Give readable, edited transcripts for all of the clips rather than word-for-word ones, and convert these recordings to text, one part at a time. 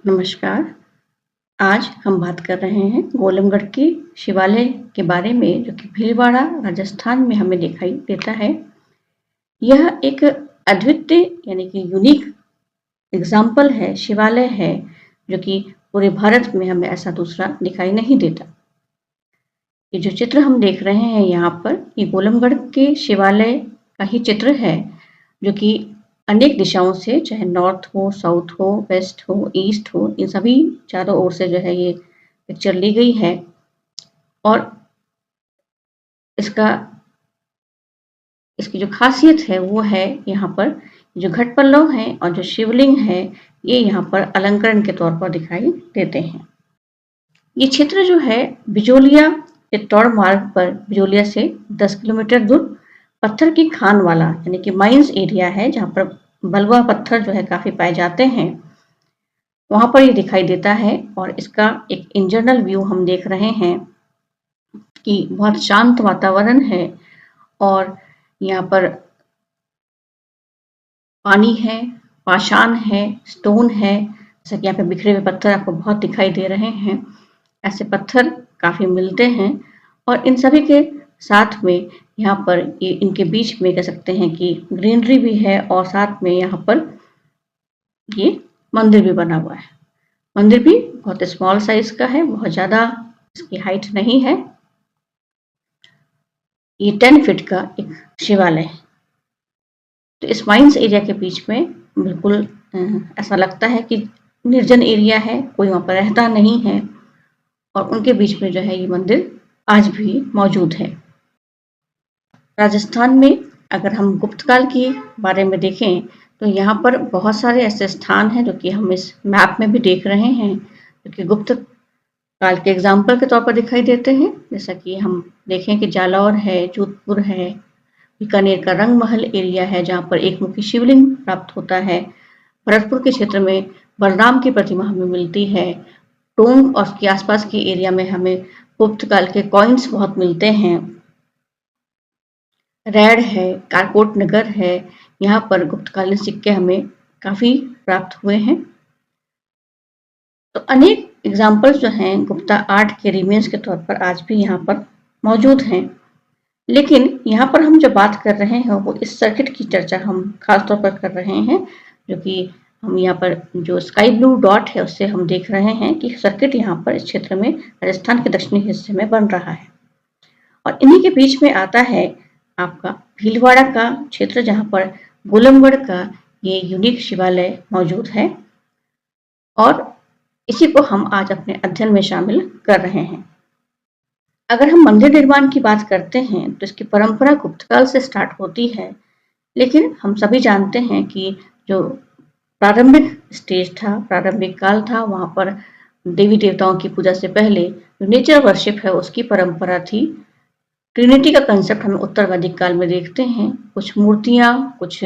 नमस्कार। आज हम बात कर रहे हैं गोलमगढ़ के शिवालय के बारे में, जो कि भीलवाड़ा राजस्थान में हमें दिखाई देता है। यह एक अद्वितीय यानी कि यूनिक एग्जाम्पल है, शिवालय है, जो कि पूरे भारत में हमें ऐसा दूसरा दिखाई नहीं देता। ये जो चित्र हम देख रहे हैं यहाँ पर, ये गोलमगढ़ के शिवालय का ही चित्र है, जो कि अनेक दिशाओं से, चाहे नॉर्थ हो, साउथ हो, वेस्ट हो, ईस्ट हो, इन सभी चारों ओर से जो है ये पिक्चर ली गई है। और इसका इसकी जो खासियत है वो है यहाँ पर जो घट पल्लव है और जो शिवलिंग है, ये यहाँ पर अलंकरण के तौर पर दिखाई देते हैं। ये क्षेत्र जो है बिजोलिया चित्तौड़ मार्ग पर बिजोलिया से 10 किलोमीटर दूर पत्थर की खान वाला यानी कि माइंस एरिया है, जहाँ पर बलुआ पत्थर जो है काफी पाए जाते हैं, वहां पर ये दिखाई देता है। और इसका एक इंटरनल व्यू हम देख रहे हैं कि बहुत शांत वातावरण है और यहाँ पर पानी है, पाषाण है, स्टोन है, जैसा कि यहाँ पे बिखरे हुए पत्थर आपको बहुत दिखाई दे रहे हैं। ऐसे पत्थर काफी मिलते हैं और इन सभी के साथ में यहाँ पर ये इनके बीच में कह सकते हैं कि ग्रीनरी भी है और साथ में यहाँ पर ये मंदिर भी बना हुआ है। मंदिर भी बहुत स्मॉल साइज का है, बहुत ज्यादा इसकी हाइट नहीं है। ये 10 फीट का एक शिवालय है। तो इस माइंस एरिया के बीच में बिल्कुल ऐसा लगता है कि निर्जन एरिया है, कोई वहां पर रहता नहीं है और उनके बीच में जो है ये मंदिर आज भी मौजूद है। राजस्थान में अगर हम गुप्तकाल के बारे में देखें तो यहाँ पर बहुत सारे ऐसे स्थान हैं जो कि हम इस मैप में भी देख रहे हैं, जो कि गुप्त काल के एग्जाम्पल के तौर पर दिखाई देते हैं। जैसा कि हम देखें कि जालौर है, जोधपुर है, बीकानेर का रंग महल एरिया है जहाँ पर एक मुखी शिवलिंग प्राप्त होता है। भरतपुर के क्षेत्र में बलराम की प्रतिमा हमें मिलती है। टोंक और उसके आसपास के एरिया में हमें गुप्त काल के कॉइन्स बहुत मिलते हैं। रैड है, कारकोट नगर है, यहाँ पर गुप्तकालीन सिक्के हमें काफी प्राप्त हुए हैं। तो अनेक एग्जाम्पल्स जो हैं गुप्ता आर्ट के रिमेन्स के तौर पर आज भी यहाँ पर मौजूद हैं। लेकिन यहाँ पर हम जो बात कर रहे हैं वो इस सर्किट की चर्चा हम खास तौर पर कर रहे हैं, जो कि हम यहाँ पर जो स्काई ब्लू डॉट है उससे हम देख रहे हैं कि सर्किट यहाँ पर इस क्षेत्र में राजस्थान के दक्षिणी हिस्से में बन रहा है। और इन्हीं के बीच में आता है आपका भीलवाड़ा का क्षेत्र, जहाँ पर गोलमगढ़ का ये यूनिक शिवालय मौजूद है और इसी को हम आज अपने अध्ययन में शामिल कर रहे हैं। अगर हम मंदिर निर्माण की बात करते हैं तो इसकी परंपरा गुप्तकाल से स्टार्ट होती है, लेकिन हम सभी जानते हैं कि जो प्रारंभिक स्टेज था, प्रारंभिक काल था, वहां पर देवी देवताओं की पूजा से पहले जो नेचर वर्शिप है उसकी परंपरा थी। ट्रिनिटी का कंसेप्ट हम उत्तर वैदिक काल में देखते हैं। कुछ मूर्तियां, कुछ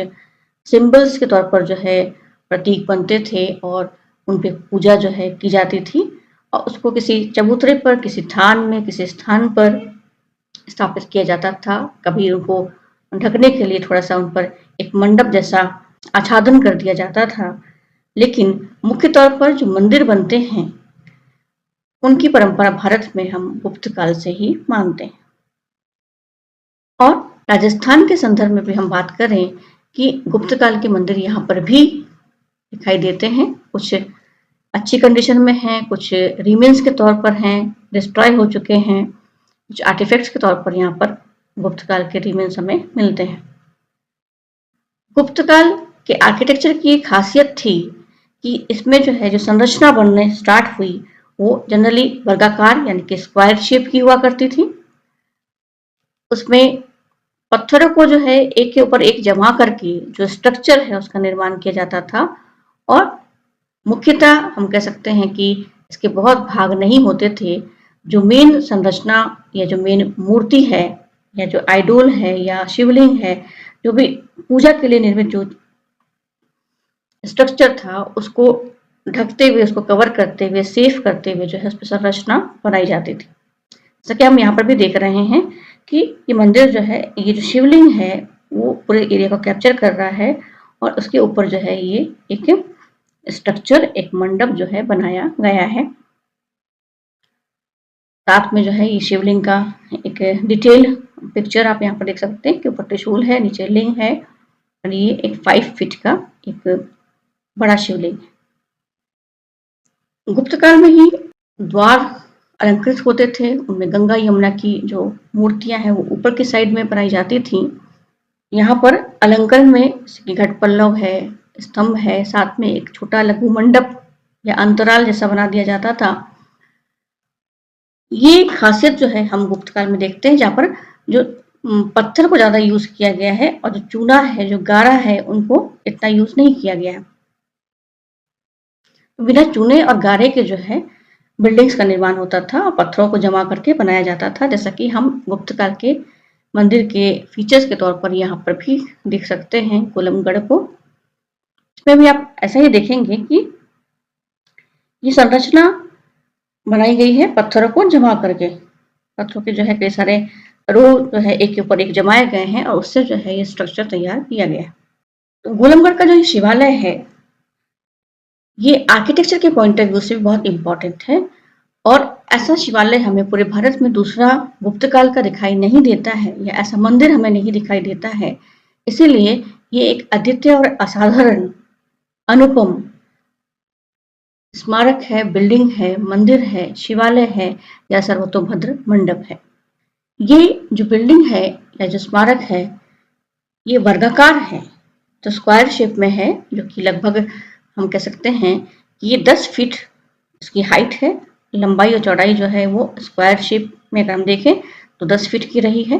सिंबल्स के तौर पर जो है प्रतीक बनते थे और उन पे पूजा जो है की जाती थी और उसको किसी चबूतरे पर, किसी थान में, किसी स्थान पर स्थापित किया जाता था। कभी उनको ढकने के लिए थोड़ा सा उन पर एक मंडप जैसा आच्छादन कर दिया जाता था। लेकिन मुख्य तौर पर जो मंदिर बनते हैं उनकी परंपरा भारत में हम गुप्त काल से ही मानते हैं। और राजस्थान के संदर्भ में भी हम बात करें कि गुप्त काल के मंदिर यहाँ पर भी दिखाई देते हैं। कुछ अच्छी कंडीशन में हैं, कुछ रिमेन्स के तौर पर हैं, डिस्ट्रॉय हो चुके हैं, कुछ आर्टिफैक्ट्स के तौर पर यहाँ पर गुप्त काल के रिमेन्स हमें मिलते हैं। गुप्त काल के आर्किटेक्चर की खासियत थी कि इसमें जो है जो संरचना बनने स्टार्ट हुई वो जनरली वर्गाकार यानी कि स्क्वायर शेप की हुआ करती थी। उसमें पत्थरों को जो है एक के ऊपर एक जमा करके जो स्ट्रक्चर है उसका निर्माण किया जाता था और मुख्यतः हम कह सकते हैं कि इसके बहुत भाग नहीं होते थे। जो मेन संरचना या जो मेन मूर्ति है या जो आइडोल है या शिवलिंग है, जो भी पूजा के लिए निर्मित जो स्ट्रक्चर था उसको ढकते हुए, उसको कवर करते हुए, सेफ करते हुए जो है उस पर संरचना बनाई जाती थी। जैसा कि हम यहाँ पर भी देख रहे हैं कि ये मंदिर जो है, ये जो शिवलिंग है वो पूरे एरिया को कैप्चर कर रहा है और उसके ऊपर जो है ये एक स्ट्रक्चर, एक मंडप जो है बनाया गया है। साथ में जो है ये शिवलिंग का एक डिटेल पिक्चर आप यहाँ पर देख सकते हैं कि ऊपर त्रिशूल है, नीचे लिंग है और ये एक 5 फीट का एक बड़ा शिवलिंग है। गुप्त काल में ही द्वार अलंकृत होते थे, उनमें गंगा यमुना की जो मूर्तियां हैं वो ऊपर की साइड में बनाई जाती थी। यहाँ पर अलंकरण में घट पल्लव है, स्तंभ है, साथ में एक छोटा लघु मंडप या अंतराल जैसा बना दिया जाता था। ये खासियत जो है हम गुप्त काल में देखते हैं, जहाँ पर जो पत्थर को ज्यादा यूज किया गया है और जो चूना है, जो गारा है, उनको इतना यूज नहीं किया गया है। बिना चूने और गारे के जो है बिल्डिंग्स का निर्माण होता था और पत्थरों को जमा करके बनाया जाता था, जैसा कि हम गुप्त काल के मंदिर के फीचर्स के तौर पर यहाँ पर भी देख सकते हैं कोलमगढ़ को। इसमें भी आप ऐसा ही देखेंगे कि ये संरचना बनाई गई है पत्थरों को जमा करके। पत्थरों के जो है कई सारे रो जो है एक के ऊपर एक जमाए गए हैं और उससे जो है ये स्ट्रक्चर तैयार किया गया है। तो गोलमगढ़ का जो शिवालय है ये आर्किटेक्चर के पॉइंट ऑफ व्यू से भी बहुत इंपॉर्टेंट है और ऐसा शिवालय हमें पूरे भारत में दूसरा गुप्त काल का दिखाई नहीं देता है या ऐसा मंदिर हमें नहीं दिखाई देता है। इसीलिए ये एक अद्वितीय और असाधारण अनुपम स्मारक है, बिल्डिंग है, मंदिर है, शिवालय है या सर्वतोभद्र मंडप है। ये जो बिल्डिंग है या जो स्मारक है ये वर्गाकार है, तो स्क्वायर शेप में है, जो कि लगभग हम कह सकते हैं कि ये 10 फीट इसकी हाइट है। लंबाई और चौड़ाई जो है वो स्क्वायर शेप में अगर हम देखें तो 10 फीट की रही है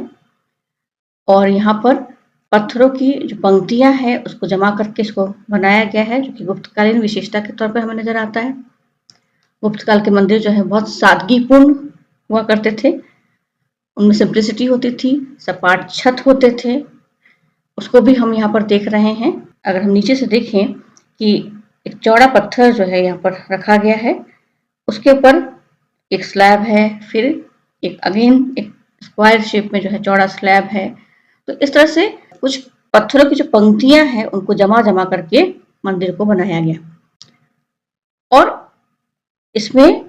और यहाँ पर पत्थरों की जो पंक्तियां हैं उसको जमा करके इसको बनाया गया है, जो कि गुप्तकालीन विशेषता के तौर पर हमें नजर आता है। गुप्त काल के मंदिर जो है बहुत सादगीपूर्ण हुआ करते थे, उनमें सिंप्लिसिटी होती थी, सपाट छत होते थे, उसको भी हम यहाँ पर देख रहे हैं। अगर हम नीचे से देखें कि एक चौड़ा पत्थर जो है यहाँ पर रखा गया है, उसके ऊपर एक स्लैब है, फिर एक अगेन एक स्क्वायर शेप में जो है चौड़ा स्लैब है। तो इस तरह से कुछ पत्थरों की जो पंक्तियां हैं उनको जमा जमा करके मंदिर को बनाया गया और इसमें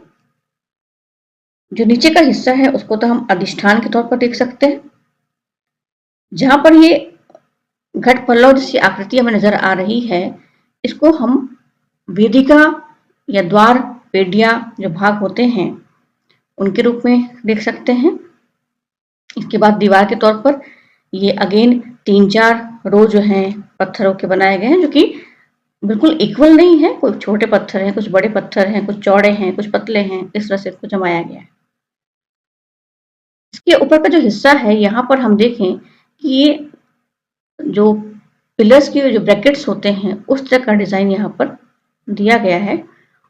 जो नीचे का हिस्सा है उसको तो हम अधिष्ठान के तौर पर देख सकते हैं, जहां पर ये घट पल्लव जैसी आकृति हमें नजर आ रही है, इसको हम वेदिका या द्वार पेडिया जो भाग होते हैं उनके रूप में देख सकते हैं। इसके बाद दीवार के तौर पर ये अगेन 3-4 रो जो हैं पत्थरों के बनाए गए हैं, जो कि बिल्कुल इक्वल नहीं है, कुछ छोटे पत्थर हैं, कुछ बड़े पत्थर हैं, कुछ चौड़े हैं, कुछ पतले हैं, इस तरह से इसको जमाया गया है। इसके ऊपर का जो हिस्सा है यहाँ पर हम देखें कि ये जो पिलर्स के जो ब्रैकेट्स होते हैं उस तरह का डिजाइन यहाँ पर दिया गया है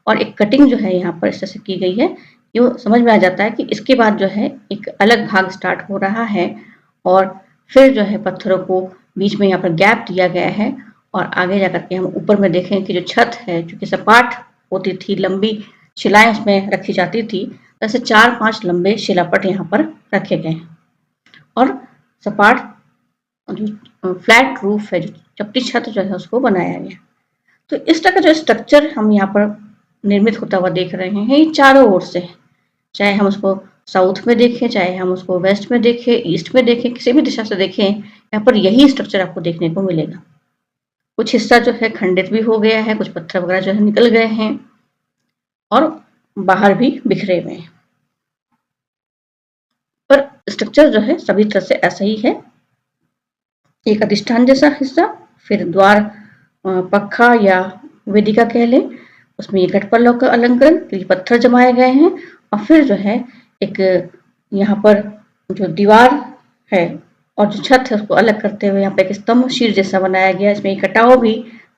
और एक कटिंग जो है यहाँ पर इस तरह से की गई है। ये समझ में आ जाता है कि इसके बाद जो है एक अलग भाग स्टार्ट हो रहा है और फिर जो है पत्थरों को बीच में यहाँ पर गैप दिया गया है और आगे जाकर के हम ऊपर में देखें कि जो छत है जो कि सपाट होती थी, लंबी शिलाएं उसमें रखी जाती थी, ऐसे 4-5 लंबे शिलापट यहाँ पर रखे गए हैं और सपाट जो फ्लैट रूफ है, जो चपटी छत जो है उसको बनाया गया। तो इस तरह का जो स्ट्रक्चर हम यहाँ पर निर्मित होता हुआ देख रहे हैं ये चारों ओर से, चाहे हम उसको साउथ में देखें, चाहे हम उसको वेस्ट में देखें, ईस्ट में देखें, किसी भी दिशा से देखें, यहाँ पर यही स्ट्रक्चर आपको देखने को मिलेगा। कुछ हिस्सा जो है खंडित भी हो गया है, कुछ पत्थर वगैरह जो है निकल गए हैं और बाहर भी बिखरे हुए हैं, पर स्ट्रक्चर जो है सभी तरह से ऐसा ही है। एक अधिष्ठान जैसा हिस्सा, फिर द्वार पक्खा या वेदिका कह लें, उसमें ये घट पल्लव का अलंकरण, फिर पत्थर जमाए गए हैं और फिर जो है एक यहाँ पर जो दीवार है और जो छत है उसको अलग करते हुए यहाँ पे एक स्तंभ शीर जैसा बनाया गया। इसमें कटाव भी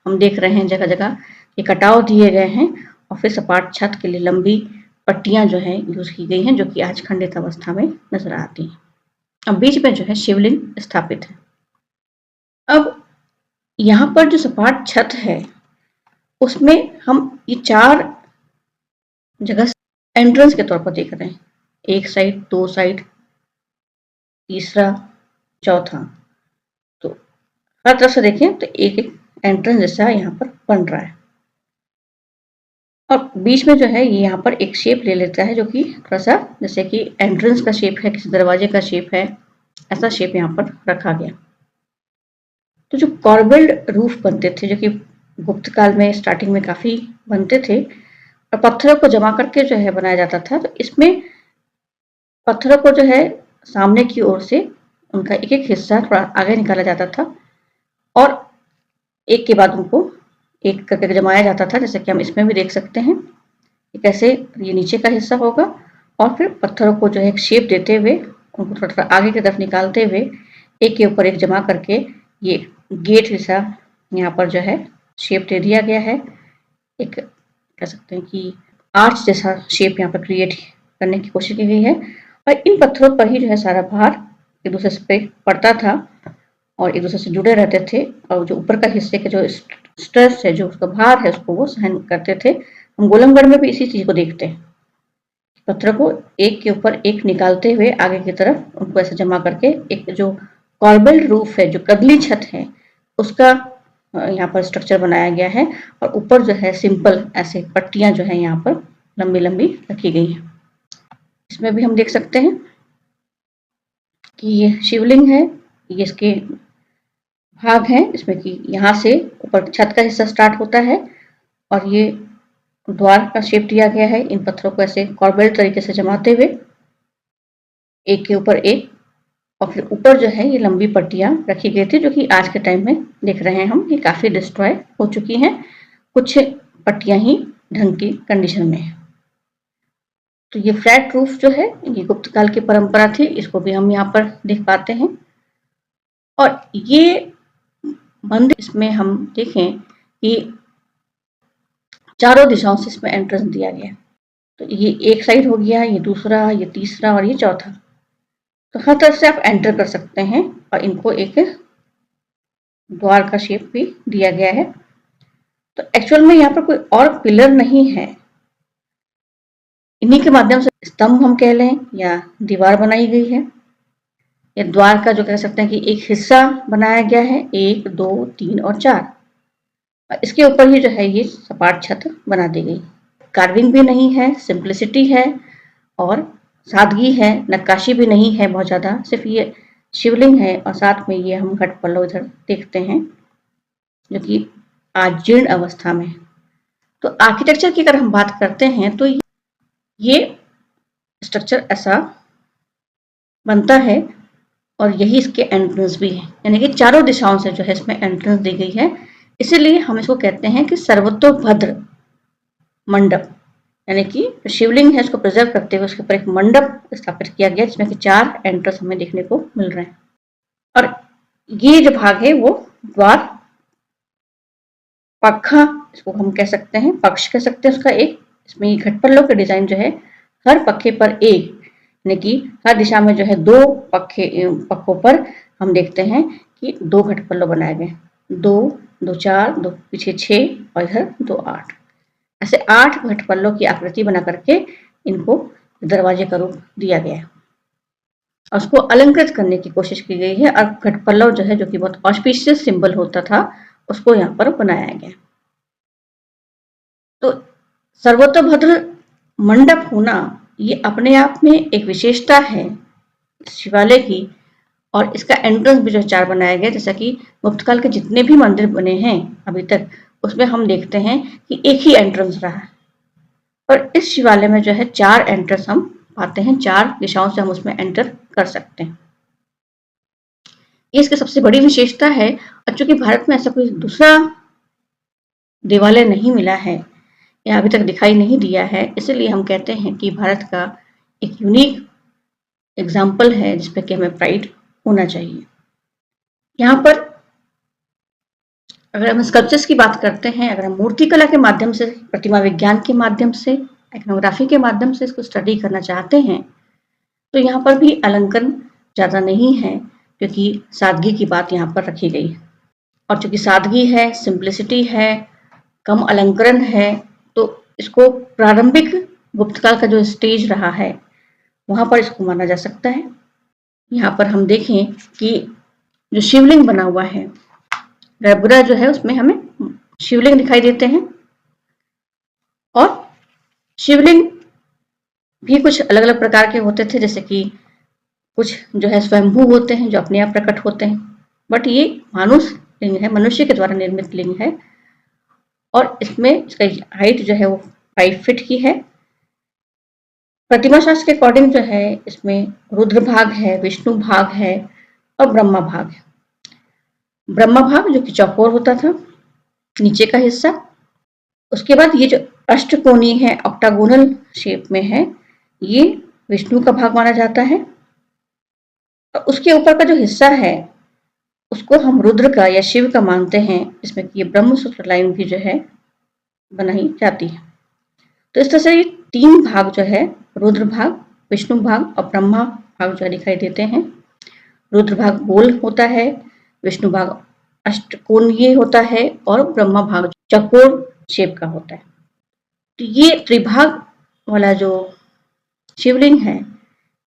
हम देख रहे हैं, जगह जगह ये कटाव दिए गए हैं और फिर सपाट छत के लिए लंबी पट्टियां जो है यूज की गई हैं, जो कि आज खंडित अवस्था में नजर आती हैं। अब बीच में जो है शिवलिंग स्थापित है। अब यहाँ पर जो सपाट छत है उसमें हम ये 4 जगह एंट्रेंस के तौर पर देख रहे हैं, एक साइड, 2 साइड, तीसरा, चौथा। तो हर तरफ से देखें तो एक एक एंट्रेंस जैसा यहाँ पर बन रहा है। और बीच में जो है ये यहाँ पर एक शेप ले लेता है, जो कि थोड़ा सा जैसे कि एंट्रेंस का शेप है, किसी दरवाजे का शेप है, ऐसा शेप यहाँ पर रखा गया। तो जो कॉर्बेल्ड रूफ बनते थे, जो कि गुप्त काल में स्टार्टिंग में काफी बनते थे और पत्थरों को जमा करके जो है बनाया जाता था, तो इसमें पत्थरों को जो है सामने की ओर से उनका एक एक हिस्सा थोड़ा आगे निकाला जाता था और एक के बाद उनको एक करके जमाया जाता था, जैसे कि हम इसमें भी देख सकते हैं कि कैसे ये नीचे का हिस्सा होगा और फिर पत्थरों को जो है एक शेप देते हुए उनको थोड़ा थोड़ा आगे की तरफ निकालते हुए एक के ऊपर एक जमा करके ये गेट हिस्सा यहाँ पर जो है शेप दे दिया गया है। एक कह सकते हैं कि आर्च जैसा शेप यहाँ पर क्रिएट करने की कोशिश की गई है और इन पत्थरों पर ही जो है सारा भार एक दूसरे पे पड़ता था और एक दूसरे से जुड़े रहते थे और जो ऊपर का हिस्से का जो स्ट्रेस है, जो उसका भार है, उसको वो सहन करते थे। हम गोलमगढ़ में भी इसी चीज को देखते हैं, पत्थर को एक के ऊपर एक निकालते हुए आगे की तरफ उनको ऐसे जमा करके एक जो कॉर्बेल्ड रूफ है, जो कगली छत है, उसका यहाँ पर स्ट्रक्चर बनाया गया है और ऊपर जो है सिंपल ऐसे पट्टियां जो है यहाँ पर लंबी लंबी रखी गई है। इसमें भी हम देख सकते हैं कि ये शिवलिंग है, ये इसके भाग हैं, इसमें कि यहाँ से ऊपर छत का हिस्सा स्टार्ट होता है और ये द्वार का शेप दिया गया है इन पत्थरों को ऐसे कॉर्बेल्ड तरीके से जमाते हुए एक के ऊपर एक और फिर ऊपर जो है ये लंबी पट्टियां रखी गई थी, जो कि आज के टाइम में देख रहे हैं हम ये काफी डिस्ट्रॉय हो चुकी हैं, कुछ पट्टियां ही ढंग की कंडीशन में है। तो ये फ्लैट रूफ जो है ये गुप्त काल की परंपरा थी, इसको भी हम यहाँ पर देख पाते हैं। और ये मंदिर, इसमें हम देखें कि चारों दिशाओं से इसमें एंट्रेंस दिया गया, तो ये एक साइड हो गया, ये दूसरा, ये तीसरा और ये चौथा, तो हर तरफ से आप एंटर कर सकते हैं और इनको एक द्वार का शेप भी दिया गया है। तो एक्चुअल में यहाँ पर कोई और पिलर नहीं है, इन्हीं के माध्यम से स्तंभ हम कह लें या दीवार बनाई गई है, या द्वार का जो कह सकते हैं कि एक हिस्सा बनाया गया है, 1 2 3 और 4, इसके ऊपर ही जो है ये सपाट छत बना दी गई। कार्विंग भी नहीं है, सिंप्लिसिटी है और सादगी है, नक्काशी भी नहीं है बहुत ज्यादा, सिर्फ ये शिवलिंग है और साथ में ये हम घट पल्लव इधर देखते हैं जो कि आज जीर्ण अवस्था में। तो आर्किटेक्चर की अगर हम बात करते हैं तो ये स्ट्रक्चर ऐसा बनता है और यही इसके एंट्रेंस भी है, यानी कि चारों दिशाओं से जो है इसमें एंट्रेंस दी गई है, इसीलिए हम इसको कहते हैं कि सर्वतोभद्र मंडप, यानी कि शिवलिंग है उसको प्रिजर्व करते हुए उसके ऊपर एक मंडप स्थापित किया गया जिसमें कि 4 एंट्रेंस हमें देखने को मिल रहे हैं। और ये जो भाग है वो द्वार पखा, इसको हम कह सकते हैं, पक्ष कह सकते हैं उसका एक, इसमें घट पल्लव के डिजाइन जो है हर पक्के पर एक, यानी कि हर दिशा में जो है 2 पक्कों पर हम देखते हैं कि 2 घट पल्लव बनाए गए, 2 2 4 2 पीछे 6 और इधर 2 8, ऐसे 8 घट पल्लव की आकृति बना करके इनको दरवाजे का रूप दिया गया है और उसको अलंकृत करने की कोशिश की गई है और घट पल्लव जो है, जो कि बहुत ऑस्पिशियस सिंबल होता था, उसको यहाँ पर बनाया गया। तो सर्वतोभद्र मंडप होना ये अपने आप में एक विशेषता है शिवालय की और इसका एंट्रेंस भी जो 4 बनाया गया, जैसा कि गुप्तकाल के जितने भी मंदिर बने हैं अभी तक उसमें हम देखते हैं कि एक ही एंट्रेंस रहा है, पर इस शिवालय में जो है 4 एंट्रेंस हम पाते हैं, 4 दिशाओं से हम उसमें एंटर कर सकते हैं। ये इसकी सबसे बड़ी विशेषता है और चूंकि भारत में ऐसा कोई दूसरा देवालय नहीं मिला है या अभी तक दिखाई नहीं दिया है, इसलिए हम कहते हैं कि भारत का एक यूनिक एग्जाम्पल है जिसपे कि हमें प्राइड होना चाहिए। यहाँ पर अगर हम स्कल्पचर्स की बात करते हैं, अगर हम मूर्ति कला के माध्यम से, प्रतिमा विज्ञान के माध्यम से, इकोनोग्राफी के माध्यम से इसको स्टडी करना चाहते हैं, तो यहाँ पर भी अलंकरण ज़्यादा नहीं है क्योंकि सादगी की बात यहाँ पर रखी गई है और चूंकि सादगी है, सिंप्लिसिटी है, कम अलंकरण है, तो इसको प्रारंभिक गुप्तकाल का जो स्टेज रहा है वहाँ पर इसको माना जा सकता है। यहाँ पर हम देखें कि जो शिवलिंग बना हुआ है, गर्भगृह जो है उसमें हमें शिवलिंग दिखाई देते हैं और शिवलिंग भी कुछ अलग अलग प्रकार के होते थे, जैसे कि कुछ जो है स्वयंभू होते हैं जो अपने आप प्रकट होते हैं, बट ये मानुष लिंग है, मनुष्य के द्वारा निर्मित लिंग है और इसमें इसका हाइट जो है वो 5 फीट की है। प्रतिमा शास्त्र के अकॉर्डिंग जो है इसमें रुद्र भाग है, विष्णु भाग है और ब्रह्मा भाग है। ब्रह्मा भाग जो कि चौकोर होता था, नीचे का हिस्सा। उसके बाद ये जो अष्टकोणीय है, ऑक्टागोनल शेप में है, ये विष्णु का भाग माना जाता है। और उसके ऊपर का जो हिस्सा है उसको हम रुद्र का या शिव का मानते हैं, जिसमें कि ये ब्रह्मसूत्र लाइन भी जो है बनाई जाती है। तो इस तरह से ये 3 भाग जो है, रुद्र भाग, विष्णु भाग और ब्रह्मा भाग जो दिखाई देते हैं। रुद्र भाग गोल होता है, विष्णु भाग अष्टकोणीय होता है और ब्रह्मा भाग चौकोर शेप का होता है। तो ये त्रिभाग वाला जो शिवलिंग है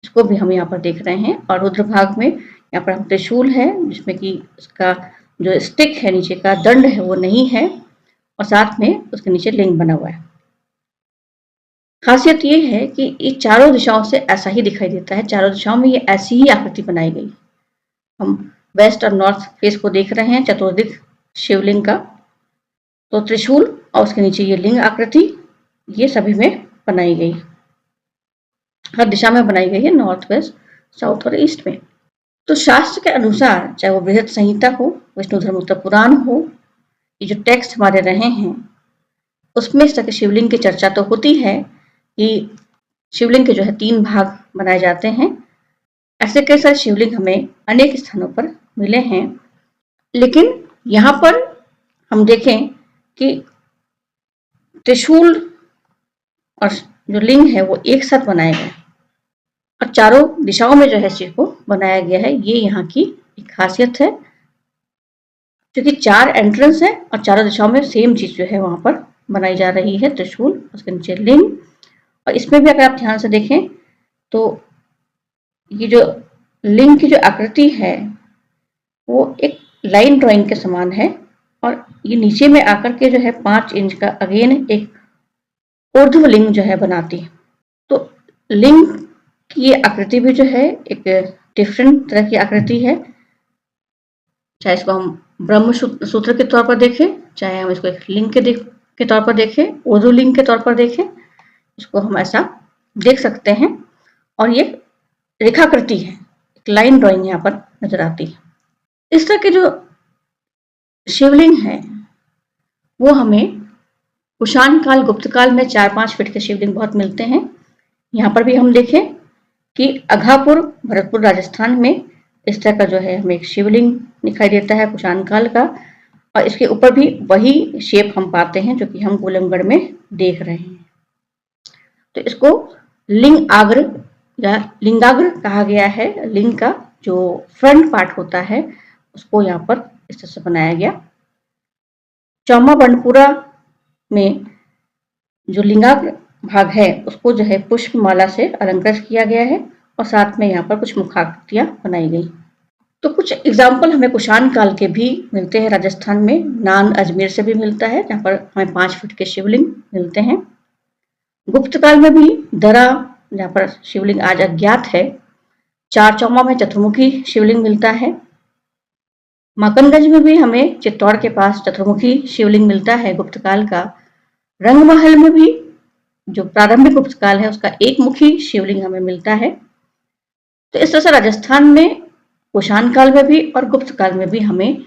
इसको भी हम यहाँ पर देख रहे हैं। और रुद्र भाग में यहाँ पर हम त्रिशूल है, जिसमें कि उसका जो स्टिक है, नीचे का दंड है वो नहीं है और साथ में उसके नीचे लिंग बना हुआ है। खासियत ये है कि ये चारों दिशाओं से ऐसा ही दिखाई देता है, चारों दिशाओं में ये ऐसी ही आकृति बनाई गई। हम वेस्ट और नॉर्थ फेस को देख रहे हैं चतुर्दिक शिवलिंग का। तो त्रिशूल और उसके नीचे ये लिंग आकृति ये सभी में बनाई गई, हर दिशा में बनाई गई है, नॉर्थ, वेस्ट, साउथ और ईस्ट में। तो शास्त्र के अनुसार, चाहे वो बृहत संहिता हो, विष्णु धर्मोत्तर पुराण हो, ये जो टेक्स्ट हमारे रहे हैं उसमें इस तरह के शिवलिंग की चर्चा तो होती है कि शिवलिंग के जो है 3 भाग बनाए जाते हैं। ऐसे कई सारे शिवलिंग हमें अनेक स्थानों पर मिले हैं, लेकिन यहाँ पर हम देखें कि त्रिशूल और जो लिंग है वो एक साथ बनाए गए और चारों दिशाओं में जो है शिव को बनाया गया है। ये यहाँ की एक खासियत है, क्योंकि 4 एंट्रेंस है और चारों दिशाओं में सेम चीज जो है वहां पर बनाई जा रही है, त्रिशूल, उसके नीचे लिंग। और इसमें भी अगर आप ध्यान से देखें तो ये जो लिंग की जो आकृति है वो एक लाइन ड्राइंग के समान है और ये नीचे में आकर के जो है 5 इंच का अगेन एक ऊर्ध्व लिंग जो है बनाती है। तो लिंग की ये आकृति भी जो है एक डिफरेंट तरह की आकृति है, चाहे इसको हम ब्रह्म सूत्र के तौर पर देखें, चाहे हम इसको एक लिंग के तौर पर देखें, ऊर्ध्व लिंग के तौर पर देखें, इसको हम ऐसा देख सकते हैं। और ये रेखाकृति है, एक लाइन ड्राइंग यहाँ पर नजर आती है। इस तरह के जो शिवलिंग है वो हमें कुषाण काल, गुप्त काल में 4-5 फीट के शिवलिंग बहुत मिलते हैं। यहाँ पर भी हम देखें कि अघापुर, भरतपुर, राजस्थान में इस तरह का जो है हमें एक शिवलिंग दिखाई देता है कुषाण काल का, और इसके ऊपर भी वही शेप हम पाते हैं जो कि हम गोलमगढ़ में देख रहे हैं। तो इसको लिंग आग्र या लिंगाग्र कहा गया है। लिंग का जो फ्रंट पार्ट होता है उसको यहाँ पर इस तरह से बनाया गया। चौमा बंडपुरा में जो लिंगाग्र भाग है उसको जो है पुष्पमाला से अलंकृत किया गया है और साथ में यहाँ पर कुछ मुखाकृतियां बनाई गई। तो कुछ एग्जाम्पल हमें कुषाण काल के भी मिलते हैं राजस्थान में। नान अजमेर से भी मिलता है जहाँ पर हमें 5 फीट के शिवलिंग मिलते हैं। गुप्त काल में भी दरा, जहाँ पर शिवलिंग आज अज्ञात है, चारचौमा में चतुर्मुखी शिवलिंग मिलता है। माकनगंज में भी हमें चित्तौड़ के पास चतुर्मुखी शिवलिंग मिलता है गुप्त काल का। रंगमहल में भी जो प्रारंभिक गुप्त काल है उसका एक मुखी शिवलिंग हमें मिलता है। तो इस तरह से राजस्थान में कुषाण काल में भी और गुप्त काल में भी हमें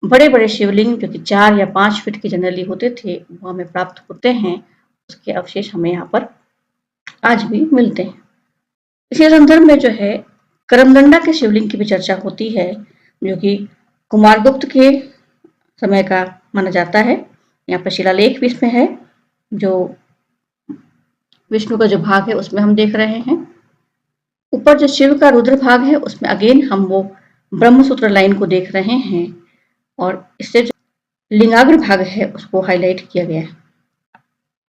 बड़े बड़े शिवलिंग जो कि 4 या 5 फीट के जनरली होते थे वो हमें प्राप्त होते हैं। उसके अवशेष हमें यहाँ पर आज भी मिलते हैं। इसी संदर्भ में जो है करमदंडा के शिवलिंग की भी चर्चा होती है, जो कि कुमारगुप्त के समय का माना जाता है। यहाँ पर शिलालेख भी इसमें है, जो विष्णु का जो भाग है उसमें हम देख रहे हैं। ऊपर जो शिव का रुद्र भाग है उसमें अगेन हम वो ब्रह्मसूत्र लाइन को देख रहे हैं और इससे जो लिंगाग्र भाग है उसको हाईलाइट किया गया है।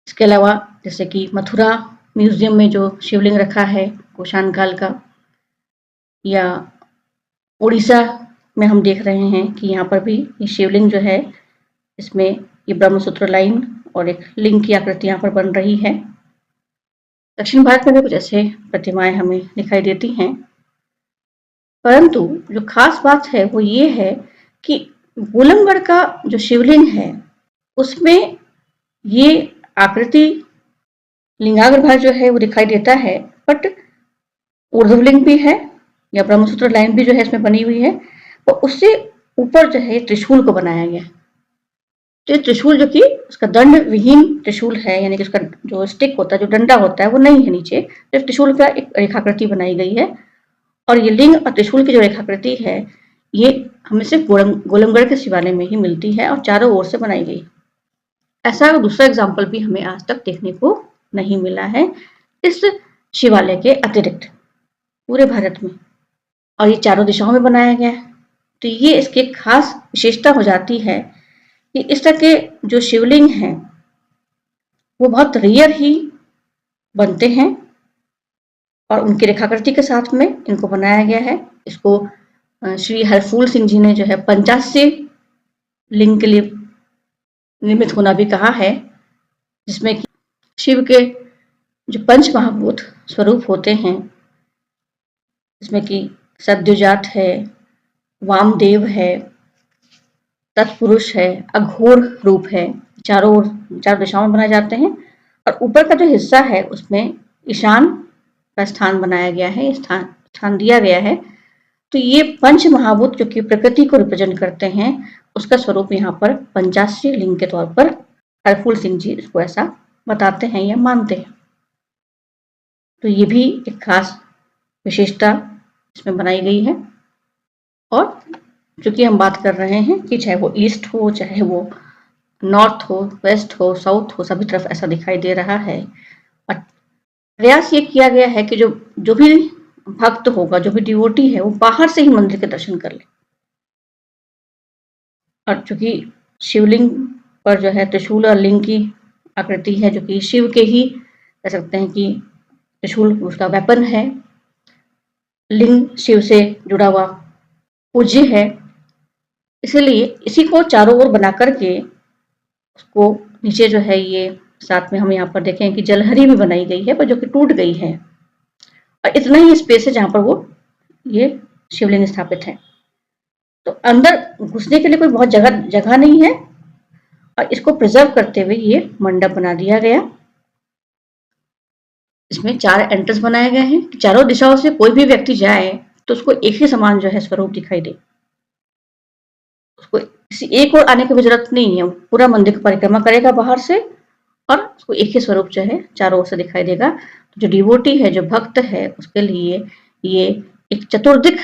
इसके अलावा जैसे कि मथुरा म्यूजियम में जो शिवलिंग रखा है कुषाण काल का, या उड़ीसा में हम देख रहे हैं कि यहाँ पर भी ये शिवलिंग जो है इसमें ये ब्रह्मसूत्र लाइन और एक लिंग की आकृति यहाँ पर बन रही है। दक्षिण भारत में भी कुछ ऐसे प्रतिमाएं हमें दिखाई देती हैं, परंतु जो खास बात है वो ये है कि गोलमगढ़ का जो शिवलिंग है उसमें ये आकृति लिंगाग्र भाग जो है वो दिखाई देता है, बट ऊर्ध्वलिंग भी है या ब्रह्मसूत्र लाइन भी जो है इसमें बनी हुई है, और उससे ऊपर जो है त्रिशूल को बनाया गया। तो ये त्रिशूल जो कि उसका दंड विहीन त्रिशूल है, यानी कि उसका जो स्टिक होता है, जो डंडा होता है वो नहीं है नीचे, तो त्रिशूल का एक रेखाकृति बनाई गई है। और ये लिंग और त्रिशूल की जो रेखाकृति है ये हमें सिर्फ गोलमगढ़ के शिवालय में ही मिलती है और चारों ओर से बनाई गई। ऐसा दूसरा एग्जाम्पल भी हमें आज तक देखने को नहीं मिला है इस शिवालय के अतिरिक्त पूरे भारत में, और ये चारों दिशाओं में बनाया गया है। तो ये इसकी खास विशेषता हो जाती है कि इस तरह के जो शिवलिंग हैं वो बहुत रेयर ही बनते हैं और उनकी रेखाकृति के साथ में इनको बनाया गया है। इसको श्री हरफूल सिंह जी ने जो है 85 लिंग के लिए निर्मित होना भी कहा है, जिसमें कि शिव के जो पंच महाभूत स्वरूप होते हैं, जिसमें कि सद्योजात है, वामदेव है, तत्पुरुष है, अघोर रूप है, चारों दिशाओं में बनाए जाते हैं। और ऊपर का जो हिस्सा है उसमें ईशान का स्थान बनाया गया है, स्थान दिया गया है। तो ये पंच महाभूत जो कि प्रकृति को रिप्रेजेंट करते हैं, उसका स्वरूप यहाँ पर 85 लिंग के तौर पर हरफूल सिंह जी इसको ऐसा बताते हैं या मानते हैं। तो ये भी एक खास विशेषता इसमें बनाई गई है। और चूंकि हम बात कर रहे हैं कि चाहे वो ईस्ट हो, चाहे वो नॉर्थ हो, वेस्ट हो, साउथ हो, सभी तरफ ऐसा दिखाई दे रहा है। और प्रयास ये किया गया है कि जो भी भक्त होगा, जो भी डिवोटी है, वो बाहर से ही मंदिर के दर्शन कर ले। और चूंकि शिवलिंग पर जो है त्रिशूल और लिंग की आकृति है, जो कि शिव के ही कह सकते हैं कि त्रिशूल उसका वेपन है, लिंग शिव से जुड़ा हुआ पूज्य है, इसलिए इसी को चारों ओर बना करके उसको नीचे जो है ये साथ में हम यहाँ पर देखें कि जलहरी भी बनाई गई है, पर जो कि टूट गई है, और इतना ही स्पेस है जहां पर वो ये शिवलिंग स्थापित है। तो अंदर घुसने के लिए कोई बहुत जगह नहीं है, और इसको प्रिजर्व करते हुए ये मंडप बना दिया गया। इसमें 4 एंट्रेंस बनाए गए हैं कि चारों दिशाओं से कोई भी व्यक्ति जाए तो उसको एक ही समान जो है स्वरूप दिखाई दे, उसको किसी एक और आने की भी जरूरत नहीं है, पूरा मंदिर की परिक्रमा करेगा बाहर से और उसको एक ही स्वरूप जो है चारों ओर से दिखाई देगा। जो डिवोटी है, जो भक्त है, उसके लिए ये एक चतुर्दिक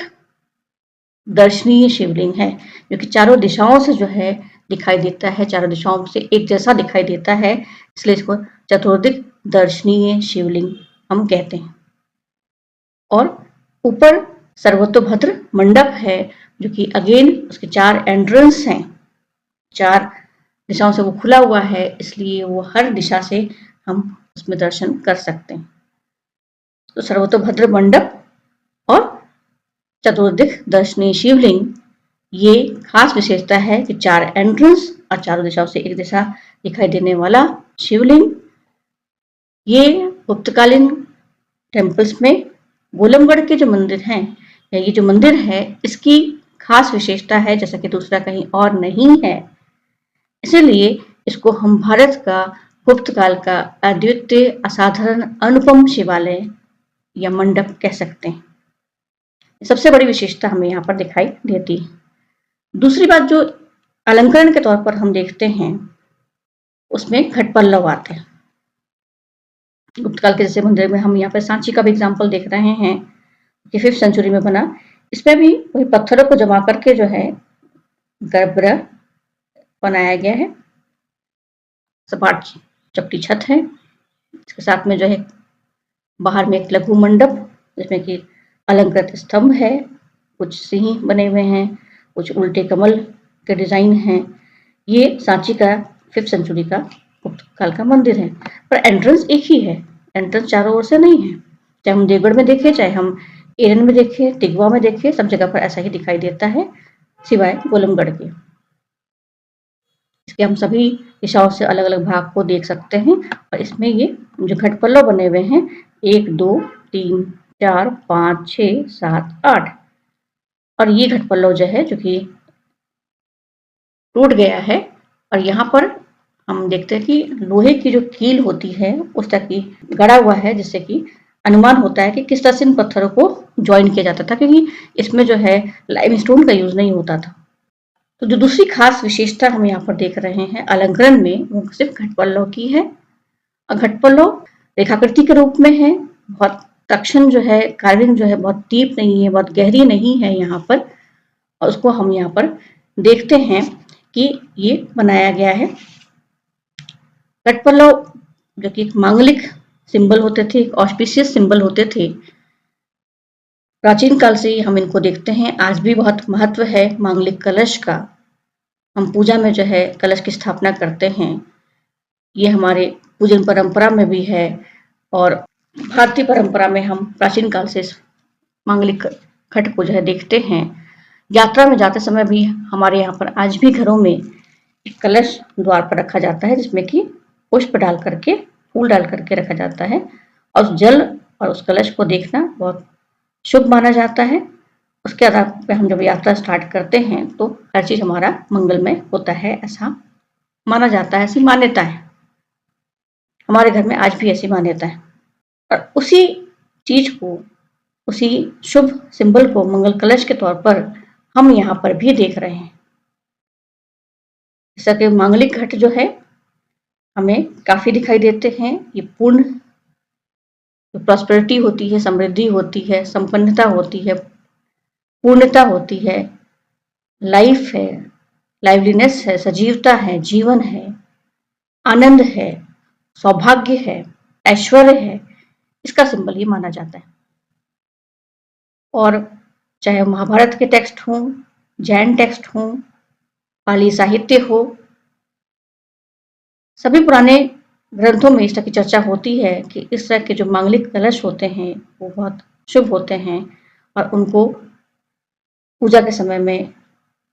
दर्शनीय शिवलिंग है, जो कि चारों दिशाओं से जो है दिखाई देता है, चारों दिशाओं से एक जैसा दिखाई देता है, इसलिए इसको चतुर्दिक दर्शनीय शिवलिंग हम कहते हैं। और ऊपर सर्वतोभद्र मंडप है, जो कि अगेन उसके 4 एंट्रेंस हैं, 4 दिशाओं से वो खुला हुआ है, इसलिए वो हर दिशा से हम उसमें दर्शन कर सकते हैं। तो सर्वतोभद्र मंडप और चतुर्दिक दर्शनीय शिवलिंग, ये खास विशेषता है कि 4 एंट्रेंस और चारों दिशाओं से एक दिशा दिखाई देने वाला शिवलिंग। ये गुप्तकालीन टेम्पल्स में गोलमगढ़ के जो मंदिर हैं, या ये जो मंदिर है, इसकी खास विशेषता है, जैसा कि दूसरा कहीं और नहीं है। इसीलिए इसको हम भारत का गुप्त काल का अद्वितीय, असाधारण, अनुपम शिवालय या मंडप कह सकते हैं। सबसे बड़ी विशेषता हमें यहाँ पर दिखाई देती है। दूसरी बात जो अलंकरण के तौर पर हम देखते हैं, उसमें घट पल्लव आते हैं। गुप्तकाल के जैसे मंदिर में हम यहाँ पर सांची का भी एग्जाम्पल देख रहे हैं कि 5th सेंचुरी में बना। इसमें भी वही पत्थरों को जमा करके जो है गर्भगृह बनाया गया है। सपाट चपटी छत है, इसके साथ में जो है बाहर में एक लघु मंडप, जिसमें कि अलंकृत स्तंभ है, कुछ सिंह बने हुए हैं, कुछ उल्टे कमल के डिजाइन हैं। ये सांची का 5th सेंचुरी का गुप्त काल का मंदिर है, पर एंट्रेंस एक ही है, एंट्रेंस चारों ओर से नहीं है। चाहे हम देवगढ़ में देखें, चाहे हम एरन में देखें, तिगवा में देखें, सब जगह पर ऐसा ही दिखाई देता है, सिवाय गोलमगढ़ के। इसके हम सभी दिशाओं से अलग अलग भाग को देख सकते हैं। और इसमें ये जो घट पल्लव बने हुए हैं 1 2 3 4 5 6 7 8, और ये घट पल्लव जो है जो कि टूट गया है। और यहाँ पर हम देखते हैं कि लोहे की जो कील होती है उस तरह की गड़ा हुआ है, जिससे कि अनुमान होता है कि किस तरह से इन पत्थरों को ज्वाइन किया जाता था, क्योंकि इसमें जो है लाइमस्टोन का यूज नहीं होता था। तो जो दूसरी खास विशेषता हम यहाँ पर देख रहे हैं अलंकरण में, वो सिर्फ घट पल्लव की है। और घट पल्लव रेखाकृति के रूप में है, बहुत तक्षण जो है कार्विंग जो है बहुत डीप नहीं है, बहुत गहरी नहीं है यहाँ पर। और उसको हम यहाँ पर देखते हैं कि ये बनाया गया है। घट पल्लव जो कि मांगलिक सिंबल होते थे, ऑस्पिशियस सिंबल होते थे, प्राचीन काल से ही हम इनको देखते हैं। आज भी बहुत महत्व है मांगलिक कलश का। हम पूजा में जो है कलश की स्थापना करते हैं, ये हमारे पूजन परंपरा में भी है। और भारतीय परंपरा में हम प्राचीन काल से इस मांगलिक घट को जो है देखते हैं। यात्रा में जाते समय भी हमारे यहाँ पर आज भी घरों में एक कलश द्वार पर रखा जाता है, जिसमें कि पुष्प डाल करके, फूल डाल करके रखा जाता है। और उस जल और उस कलश को देखना बहुत शुभ माना जाता है। उसके आधार पर हम जब यात्रा स्टार्ट करते हैं तो हर चीज हमारा मंगलमय होता है, ऐसा माना जाता है, ऐसी मान्यता है। हमारे घर में आज भी ऐसी मान्यता है। और उसी चीज को, उसी शुभ सिंबल को मंगल कलश के तौर पर हम यहाँ पर भी देख रहे हैं। जैसा कि मांगलिक घट जो है हमें काफी दिखाई देते हैं। ये पूर्ण प्रॉस्पेरिटी होती है, समृद्धि होती है, संपन्नता होती है, पूर्णता होती है, लाइफ है, लाइवलीनेस है, सजीवता है, जीवन है, आनंद है, सौभाग्य है, ऐश्वर्य है, इसका सिंबल ये माना जाता है। और चाहे महाभारत के टेक्स्ट हों, जैन टेक्स्ट हों, पाली साहित्य हो, सभी पुराने ग्रंथों में इस तरह की चर्चा होती है कि इस तरह के जो मांगलिक कलश होते हैं वो बहुत शुभ होते हैं, और उनको पूजा के समय में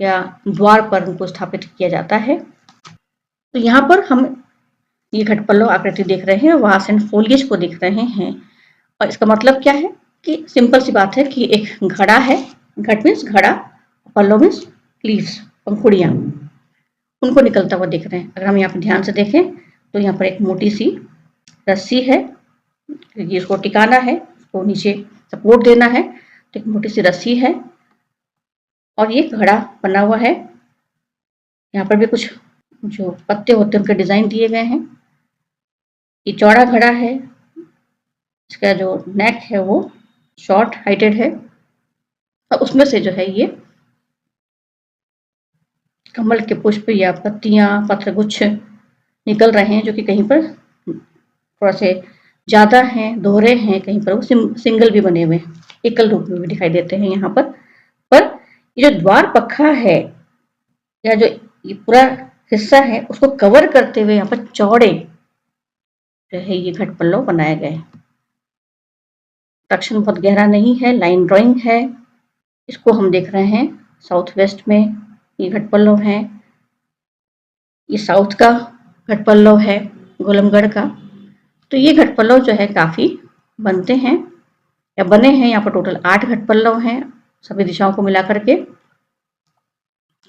या द्वार पर उनको स्थापित किया जाता है। तो यहाँ पर हम ये घट पल्लव आकृति देख रहे हैं, वास एंड फोलियज को देख रहे हैं। और इसका मतलब क्या है कि सिंपल सी बात है कि एक घड़ा है, घट मीन्स घड़ा, पल्लव मीन्स लीव्स, पंखुड़ियाँ, उनको निकलता हुआ देख रहे हैं। अगर हम यहाँ पर ध्यान से देखें तो यहाँ पर एक मोटी सी रस्सी है, जिसको टिकाना है, उसको नीचे सपोर्ट देना है, तो एक मोटी सी रस्सी है और ये घड़ा बना हुआ है। यहाँ पर भी कुछ जो पत्ते होते हैं उनके डिजाइन दिए गए हैं। ये चौड़ा घड़ा है, इसका जो नेक है वो शॉर्ट हाइटेड है, और उसमें से जो है ये कमल के पुष्प या पत्तियां, पत्रगुच्छ निकल रहे हैं, जो कि कहीं पर थोड़ा से ज्यादा हैं, दोहरे हैं, कहीं पर वो सिंगल भी बने हुए हैं, एकल रूप में भी दिखाई देते हैं यहाँ पर ये जो द्वार पखा है या जो ये पूरा हिस्सा है उसको कवर करते हुए यहाँ पर चौड़े जो है ये घट पल्लव बनाए गए हैं। तक्षण बहुत गहरा नहीं है, लाइन ड्राइंग है। इसको हम देख रहे हैं साउथ वेस्ट में ये घट पल्लव है। ये साउथ का घट पल्लव है, गोलमगढ़ का। तो ये घट पल्लव जो है काफी बनते हैं या बने हैं। यहाँ पर टोटल 8 घट पल्लव हैं, सभी दिशाओं को मिला करके।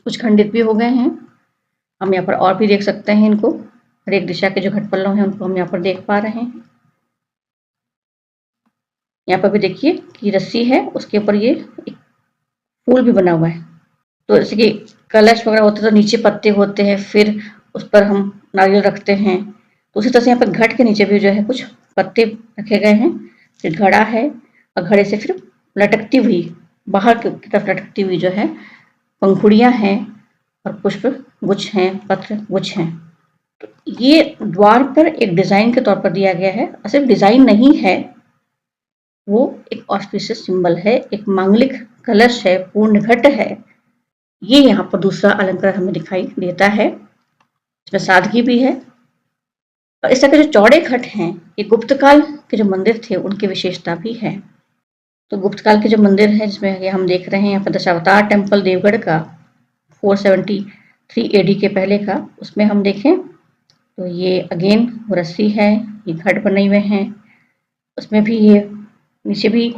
कुछ खंडित भी हो गए हैं, हम यहाँ पर और भी देख सकते हैं इनको। हर एक दिशा के जो घट पल्लव हैं उनको हम यहाँ पर देख पा रहे हैं। यहाँ पर भी देखिए कि रस्सी है, उसके ऊपर ये एक फूल भी बना हुआ है। तो जैसे कि कलश वगैरह होते तो नीचे पत्ते होते हैं, फिर उस पर हम नारियल रखते हैं, तो उसी तरह से यहाँ पर घट के नीचे भी जो है कुछ पत्ते रखे गए हैं। फिर घड़ा है और घड़े से फिर लटकती हुई, बाहर की तरफ लटकती हुई जो है पंखुड़ियाँ हैं और पुष्प गुच्छ हैं, पत्र गुच्छ हैं। तो ये द्वार पर एक डिजाइन के तौर पर दिया गया है, और सिर्फ डिजाइन नहीं है, वो एक ऑस्पिशियस सिंबल है, एक मांगलिक कलश है, पूर्ण घट है। ये यहाँ पर दूसरा अलंकार हमें दिखाई देता है, इसमें सादगी भी है। और इस तरह के जो चौड़े घट हैं ये गुप्त काल के जो मंदिर थे उनकी विशेषता भी है। तो गुप्त काल के जो मंदिर है जिसमें ये हम देख रहे हैं यहाँ पर दशावतार टेम्पल देवगढ़ का 473 AD के पहले का, उसमें हम देखें तो ये अगेन वो रस्सी है, ये घट बने हुए हैं, उसमें भी ये नीचे भी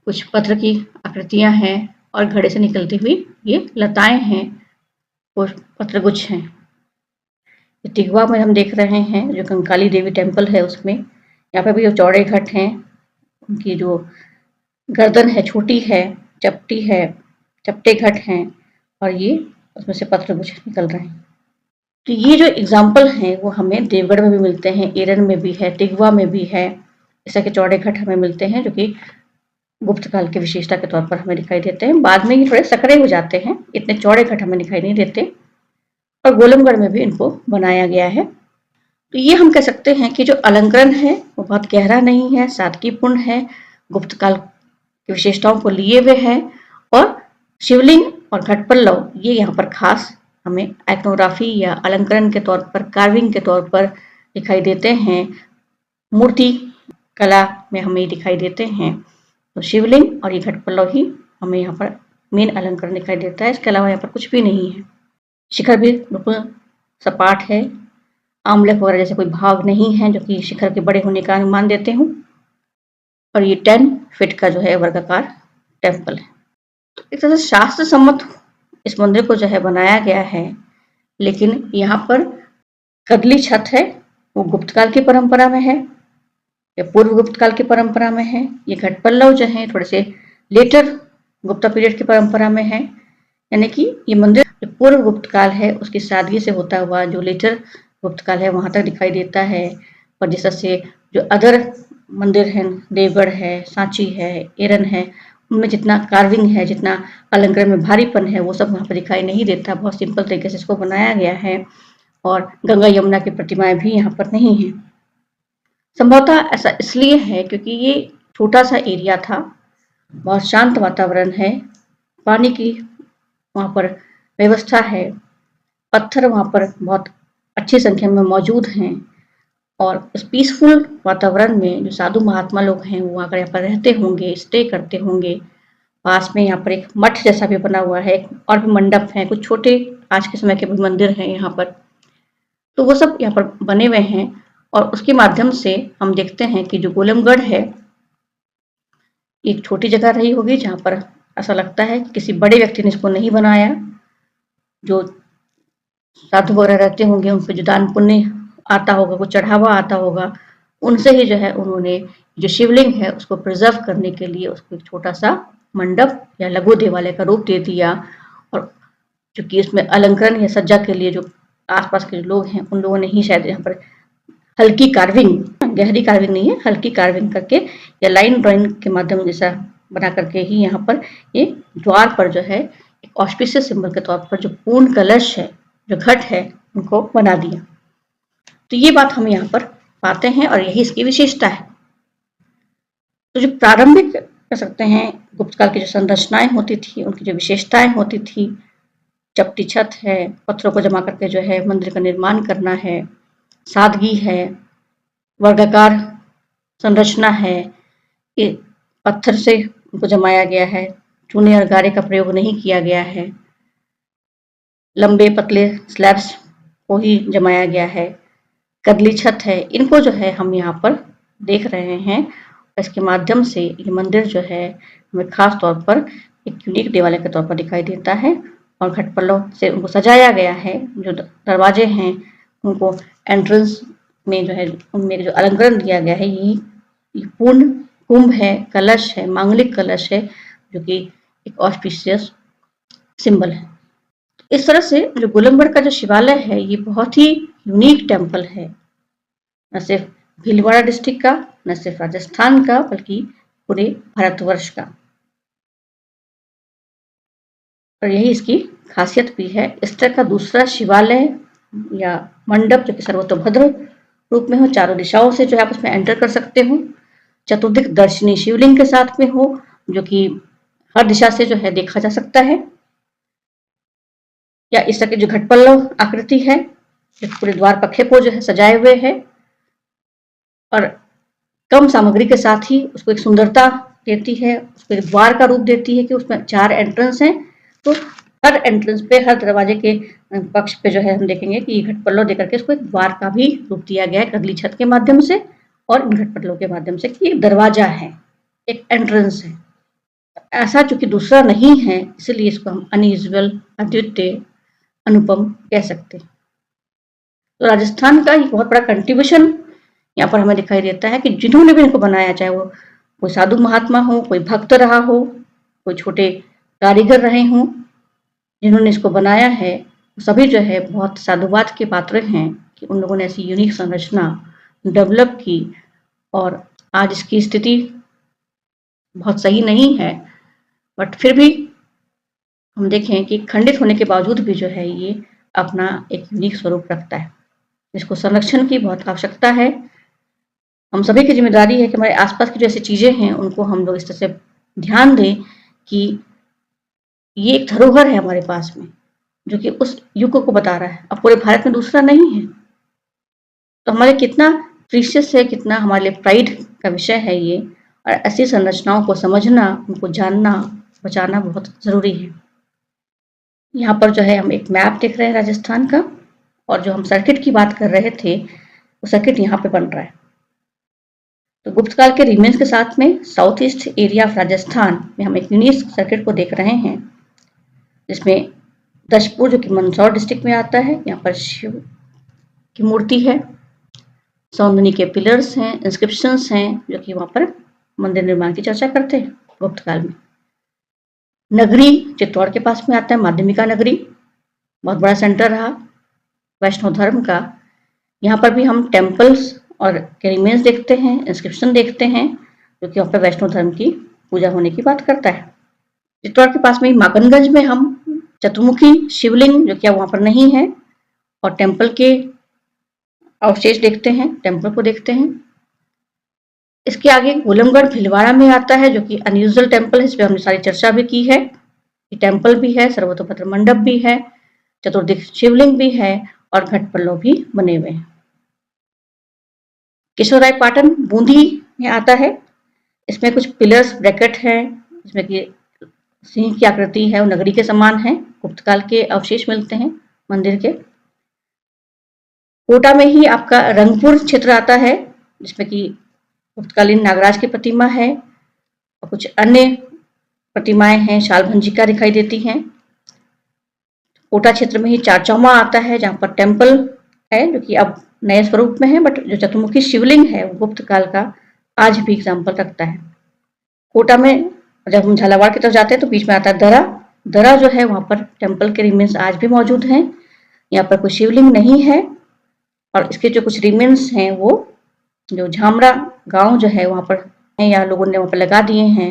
कुछ पत्र की आकृतियां हैं और घड़े से निकलती हुई ये लताएं हैं, वो पत्रगुच्छ हैं। तिगवा में हम देख रहे हैं जो कंकाली देवी टेम्पल है उसमें, यहाँ पे भी जो चौड़े घट हैं, उनकी जो गर्दन है छोटी है, चपटी है, चपटे घट हैं और ये उसमें से पत्रगुच्छ निकल रहे हैं। तो ये जो एग्जाम्पल हैं वो हमें देवगढ़ में भी मिलते हैं, एरन में भी है, तिगवा में भी है। इस तरह के चौड़े घट हमें मिलते हैं जो कि गुप्त काल की विशेषता के तौर पर हमें दिखाई देते हैं। बाद में ये थोड़े सकड़े हो जाते हैं, इतने चौड़े घट हमें दिखाई नहीं देते, और गोलमगढ़ में भी इनको बनाया गया है। तो ये हम कह सकते हैं कि जो अलंकरण है वो बहुत गहरा नहीं है, सादगीपूर्ण है, गुप्त काल की विशेषताओं को लिए हुए है, और शिवलिंग और घट पल्लव ये यहाँ पर खास हमें आइकनोग्राफी या अलंकरण के तौर पर, कार्विंग के तौर पर दिखाई देते हैं, मूर्ति कला में हमें दिखाई देते हैं। तो शिवलिंग और ये घट पल्लव ही हमें यहाँ पर मेन अलंकरण दिखाई देता है, इसके अलावा यहाँ पर कुछ भी नहीं है। शिखर भी बिल्कुल सपाट है, आमलेख वगैरह जैसे कोई भाग नहीं है जो कि शिखर के बड़े होने का अनुमान देते हूँ। और ये 10 फीट का जो है वर्गाकार टेम्पल है। तो एक तरह से शास्त्र सम्मत इस मंदिर को जो है बनाया गया है, लेकिन यहाँ पर कदली छत है वो गुप्त काल की परंपरा में है या पूर्व गुप्त काल की परंपरा में है। ये घट पल्लव जो है थोड़े से लेटर गुप्ता पीरियड की परंपरा में है, यानी कि ये मंदिर जो पूर्व गुप्त काल है उसकी सादगी से होता हुआ जो लेटर गुप्त काल है वहां तक दिखाई देता है। और जिस तरह से जो अदर मंदिर हैं, देवगढ़ है, सांची है, एरन है, उनमें जितना कार्विंग है, जितना अलंकरण में भारीपन है, वो सब वहाँ पर दिखाई नहीं देता। बहुत सिंपल तरीके से इसको बनाया गया है और गंगा यमुना की प्रतिमाएं भी यहाँ पर नहीं है। संभवतः ऐसा इसलिए है क्योंकि ये छोटा सा एरिया था, बहुत शांत वातावरण है, पानी की वहाँ पर व्यवस्था है, पत्थर वहाँ पर बहुत अच्छी संख्या में मौजूद हैं, और उस पीसफुल वातावरण में जो साधु महात्मा लोग हैं वो आकर यहाँ पर रहते होंगे, स्टे करते होंगे। पास में यहाँ पर एक मठ जैसा भी बना हुआ है और भी मंडप हैं, कुछ छोटे आज के समय के भी मंदिर हैं यहाँ पर, तो वो सब यहाँ पर बने हुए हैं। और उसके माध्यम से हम देखते हैं कि जो गोलमगढ़ है एक छोटी जगह रही होगी जहाँ पर ऐसा लगता है कि किसी बड़े व्यक्ति ने इसको नहीं बनाया, जो साधु वगैरह रहते होंगे उन पर जो दान पुण्य आता होगा, कुछ चढ़ावा आता होगा, उनसे ही जो है उन्होंने जो शिवलिंग है उसको प्रिजर्व करने के लिए उसको एक छोटा सा मंडप या लघु देवालय का रूप दे दिया। और चूंकि इसमें अलंकरण या सज्जा के लिए जो आसपास के जो लोग हैं उन लोगों ने ही शायद यहाँ पर हल्की कार्विंग, गहरी कार्विंग नहीं है, हल्की कार्विंग करके या लाइन ड्राइंग के माध्यम जैसा बना करके ही यहाँ पर ये द्वार पर जो है एक ऑस्पिशियस सिंबल के तौर पर जो पूर्ण कलश है, जो घट है, उनको बना दिया। तो ये बात हम यहाँ पर पाते हैं और यही इसकी विशेषता है। तो जो प्रारंभिक कह सकते हैं गुप्त काल की जो संरचनाएं होती थी, उनकी जो विशेषताएं होती थी, चपटी छत है, पत्थरों को जमा करके जो है मंदिर का निर्माण करना है, सादगी है, वर्गाकार संरचना है, ये पत्थर से उनको जमाया गया है, चूने और गारे का प्रयोग नहीं किया गया है, लंबे पतले स्लैब्स को ही जमाया गया है, कदली छत है, इनको जो है हम यहाँ पर देख रहे हैं। इसके माध्यम से ये मंदिर जो है हमें खास तौर पर एक यूनिक देवालय के तौर पर दिखाई देता है और घट पल्लव से उनको सजाया गया है। जो दरवाजे हैं उनको एंट्रेंस में जो है उनमें जो अलंकरण दिया गया है ये पूर्ण कुंभ है, कलश है, मांगलिक कलश है, जो कि एक ऑस्पिशियस सिंबल है। इस तरह से जो गोलमगढ़ का जो शिवालय है ये बहुत ही यूनिक टेम्पल है, न सिर्फ भीलवाड़ा डिस्ट्रिक्ट का, न सिर्फ राजस्थान का, बल्कि पूरे भारतवर्ष का। और यही इसकी खासियत भी है। इस तरह का दूसरा शिवालय या मंडप जो कि सर्वतोभद्र रूप में हो, चारों दिशाओं से जो है आप उसमें एंटर कर सकते हो, चतुर्दिक दर्शनी शिवलिंग के साथ में हो, जो कि हर दिशा से जो है देखा जा सकता है, या इस तरह की जो घट पल्लव आकृति है जो पूरे द्वार पखे को जो है सजाए हुए है और कम सामग्री के साथ ही उसको एक सुंदरता देती है, उसको एक द्वार का रूप देती है कि उसमें 4 एंट्रेंस हैं। तो हर एंट्रेंस पे, हर दरवाजे के पक्ष पे जो है हम देखेंगे कि घट पल्लव देकर के इसको एक द्वार का भी रूप दिया गया है अगली छत के माध्यम से और इन घट पल्लव के माध्यम से कि एक दरवाजा है, एक एंट्रेंस है। ऐसा चूंकि दूसरा नहीं है इसलिए इसको हम अनयूजुअल, अद्वितीय, अनुपम कह सकते हैं। तो राजस्थान का एक बहुत बड़ा कंट्रीब्यूशन यहाँ पर हमें दिखाई देता है कि जिन्होंने भी इनको बनाया, चाहे वो कोई साधु महात्मा हो, कोई भक्त रहा हो, कोई छोटे कारीगर रहे हों, जिन्होंने इसको बनाया है सभी जो है बहुत साधुवाद के पात्र हैं कि उन लोगों ने ऐसी यूनिक संरचना डेवलप की और आज इसकी स्थिति बहुत सही नहीं है, बट फिर भी हम देखें कि खंडित होने के बावजूद भी जो है ये अपना एक यूनिक स्वरूप रखता है। इसको संरक्षण की बहुत आवश्यकता है। हम सभी की जिम्मेदारी है कि हमारे आसपास की जो ऐसी चीजें हैं उनको हम लोग इस तरह से ध्यान दें कि ये एक धरोहर है हमारे पास में जो कि उस युग को बता रहा है। अब पूरे भारत में दूसरा नहीं है, तो हमारे कितना प्रीशियस है, कितना हमारे लिए प्राइड का विषय है ये। और ऐसी संरचनाओं को समझना, उनको जानना, बचाना बहुत जरूरी है। यहाँ पर जो है हम एक मैप देख रहे हैं राजस्थान का, और जो हम सर्किट की बात कर रहे थे वो सर्किट यहाँ पे बन रहा है। तो गुप्त काल के रिमेन्स के साथ में south east area of Rajasthan में हम एक यूनिक सर्किट को देख रहे हैं, जिसमें दशपुर जो कि मंदसौर डिस्ट्रिक्ट में आता है, यहाँ पर शिव की मूर्ति है, सौंदनी के पिलर्स हैं, इंस्क्रिप्शंस हैं जो कि वहाँ पर मंदिर निर्माण की चर्चा करते हैं गुप्त काल में। नगरी चित्तौड़ के पास में आता है, माध्यमिका नगरी बहुत बड़ा सेंटर रहा वैष्णव धर्म का। यहाँ पर भी हम टेम्पल्स और रिमेन्स देखते हैं, इंस्क्रिप्शन देखते हैं जो कि वहाँ पर वैष्णव धर्म की पूजा होने की बात करता है। चित्तौड़ के पास में माकनगंज में हम चतुर्मुखी शिवलिंग जो कि वहाँ पर नहीं है और टेम्पल के अवशेष देखते हैं, टेम्पल को देखते हैं। इसके आगे गोलमगढ़ भीलवाड़ा में आता है जो कि अनयूजुअल टेम्पल है, इस पर हमने सारी चर्चा भी की है। टेम्पल भी है, सर्वतोपत्र मंडप भी है, चतुर्दिक शिवलिंग भी है और घट पल्लव भी बने हुए हैं। केशवराय पाटन बूंदी में आता है, इसमें कुछ पिलर्स ब्रैकेट है जिसमें कि सिंह की आकृति है, वो नगरी के समान है, गुप्त काल के अवशेष मिलते हैं मंदिर के। कोटा में ही आपका रंगपुर क्षेत्र आता है जिसमें कि गुप्तकालीन नागराज की प्रतिमा है और कुछ अन्य प्रतिमाएं हैं, शालभंजिका दिखाई देती हैं। कोटा क्षेत्र में ही चारचौमा आता है जहाँ पर टेम्पल है जो कि अब नए स्वरूप में है, बट जो चतुर्मुखी शिवलिंग है वो गुप्त काल का आज भी एग्जाम्पल रखता है। कोटा में जब हम झालावाड़ की तरफ जाते हैं तो बीच में आता है दरा। दरा जो है वहाँ पर टेम्पल के रिमेन्स आज भी मौजूद हैं। यहाँ पर कोई शिवलिंग नहीं है और इसके जो कुछ रिमेन्स हैं वो जो झामरा गांव जो है वहाँ पर है या लोगों ने वहाँ पर लगा दिए हैं,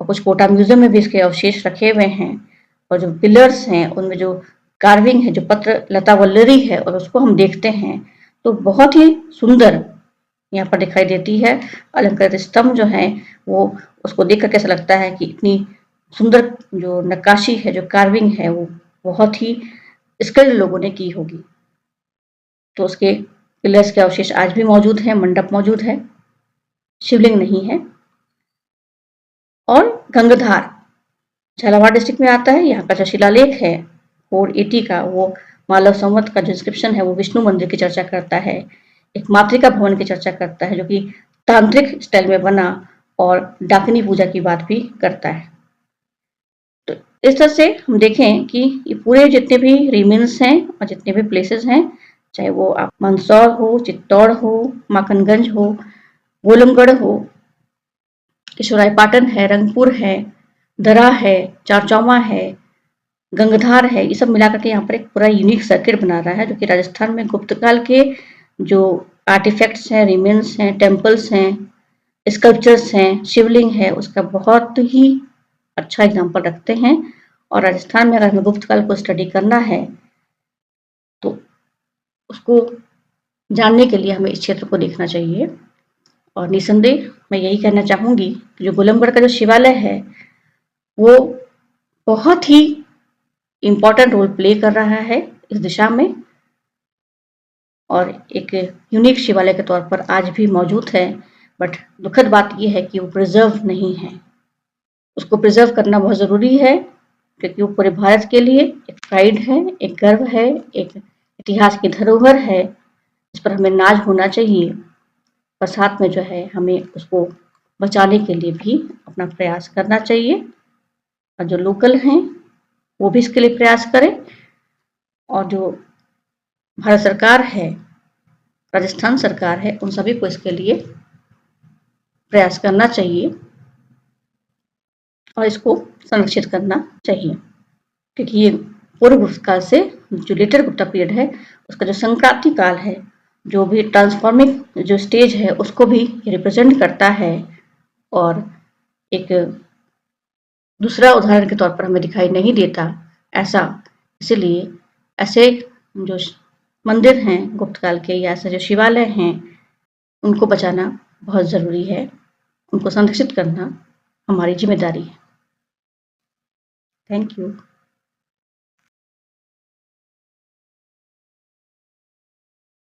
और कुछ कोटा म्यूजियम में भी इसके अवशेष रखे हुए हैं। और जो पिलर्स हैं उनमें जो कार्विंग है, जो पत्र लता वल्लरी है और उसको हम देखते हैं तो बहुत ही सुंदर यहाँ पर दिखाई देती है। अलंकृत स्तंभ जो है वो उसको देख कर कैसा लगता है कि इतनी सुंदर जो नक्काशी है, जो कार्विंग है वो बहुत ही स्किल्ड लोगों ने की होगी। तो उसके पिलर्स के अवशेष आज भी मौजूद हैं, मंडप मौजूद है, शिवलिंग नहीं है। और गंगाधार झालावाड़ डिस्ट्रिक्ट में आता है, यहाँ का जो शिलालेख है 480 का, वो मालव संवत का जो इंस्क्रिप्शन है वो विष्णु मंदिर की चर्चा करता है, एक मातृका भवन की चर्चा करता है जो कि तांत्रिक स्टाइल में बना और डाकिनी पूजा की बात भी करता है। तो इस तरह से हम देखें कि ये पूरे जितने भी रिमेन्स हैं और जितने भी प्लेसेस हैं, चाहे वो आप मंदसौर हो, चित्तौड़ हो, माखनगंज हो, गोलमगढ़ हो, केशवराय पाटन है, रंगपुर है, दरा है, चारचौमा है, गंगाधार है, ये सब मिलाकर के यहाँ पर एक पूरा यूनिक सर्किट बना रहा है जो कि राजस्थान में गुप्त काल के जो आर्टिफैक्ट्स हैं, रिमेन्स हैं, टेम्पल्स हैं, स्कल्पचर्स हैं, शिवलिंग है, उसका बहुत ही अच्छा एग्जाम्पल रखते हैं। और राजस्थान में अगर हमें गुप्त काल को स्टडी करना है तो उसको जानने के लिए हमें इस क्षेत्र को देखना चाहिए। और निसंदेह मैं यही कहना चाहूँगी कि जो गोलमगढ़ का जो शिवालय है वो बहुत ही इम्पॉर्टेंट रोल प्ले कर रहा है इस दिशा में, और एक यूनिक शिवालय के तौर पर आज भी मौजूद है। बट दुखद बात यह है कि वो प्रिजर्व नहीं है, उसको प्रिजर्व करना बहुत ज़रूरी है क्योंकि वो पूरे भारत के लिए एक प्राइड है, एक गर्व है, एक इतिहास की धरोहर है, जिस पर हमें नाज होना चाहिए। और साथ में जो है हमें उसको बचाने के लिए भी अपना प्रयास करना चाहिए, और जो लोकल हैं वो भी इसके लिए प्रयास करें, और जो भारत सरकार है, राजस्थान सरकार है, उन सभी को इसके लिए प्रयास करना चाहिए और इसको संरक्षित करना चाहिए, क्योंकि ये पूर्व गुप्त काल से जो लेटर गुप्ता पीरियड है उसका जो संक्रांति काल है, जो भी ट्रांसफॉर्मिंग जो स्टेज है, उसको भी रिप्रेजेंट करता है और एक दूसरा उदाहरण के तौर पर हमें दिखाई नहीं देता ऐसा। इसीलिए ऐसे जो मंदिर हैं गुप्त काल के या ऐसे जो शिवालय हैं, उनको बचाना बहुत ज़रूरी है, उनको संरक्षित करना हमारी जिम्मेदारी है। Thank you.